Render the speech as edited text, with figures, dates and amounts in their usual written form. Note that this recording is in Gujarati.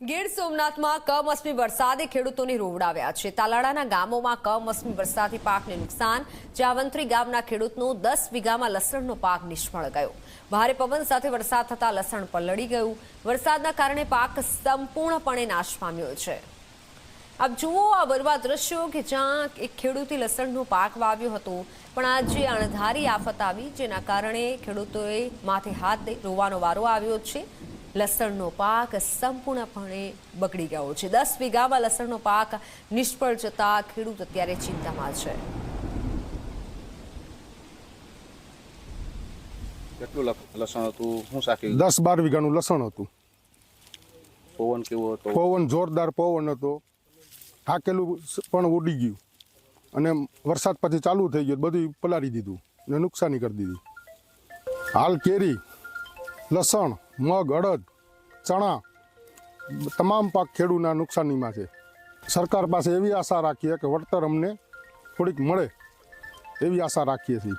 ગીર સોમનાથમાં કમોસમી વરસાદે ખેડૂતોને રોવડાવ્યા છે। તાલાળાના ગામોમાં કમોસમી વરસાદથી પાકને નુકસાન। જાવંત્રી ગામના ખેડૂતનો 10 વીઘામાં લસણનો પાક નિષ્ફળ ગયો। ભારે પવન સાથે વરસાદ થતા લસણ પલળી ગયું। વરસાદના કારણે પાક સંપૂર્ણપણે નાશ પામ્યો છે। આપ જુઓ આ બરવા દ્રશ્યો કે જ્યાં એક ખેડૂતે લસણનો પાક વાવ્યો હતો, પણ આજે અણધારી આફત આવી, જેના કારણે ખેડૂતોએ માથે હાથ દઈ રોવાનો વારો આવ્યો છે। લસણનો પાક સંપૂર્ણપણે બગડી ગયો છે। 10 વીઘામાં લસણનો પાક નિષ્ફળ જતા ખેડૂત અત્યારે ચિંતામાં છે। કેટલું લસણ હતું? શું સાકી? 10-12 વીઘાનું લસણ હતું। પવન કેવો હતો? પવન જોરદાર પવન હતો। થાકેલું પણ ઉડી ગયું અને વરસાદ પછી ચાલુ થઈ ગયો, બધું પલાળી દીધું અને નુકસાની કરી દીધી। હાલ કેરી, લસણ, મગ, અડદ, ચણા તમામ પાક ખેડૂતના નુકસાનીમાં છે। સરકાર પાસે એવી આશા રાખીએ કે વળતર અમને થોડીક મળે, એવી આશા રાખીએ છીએ।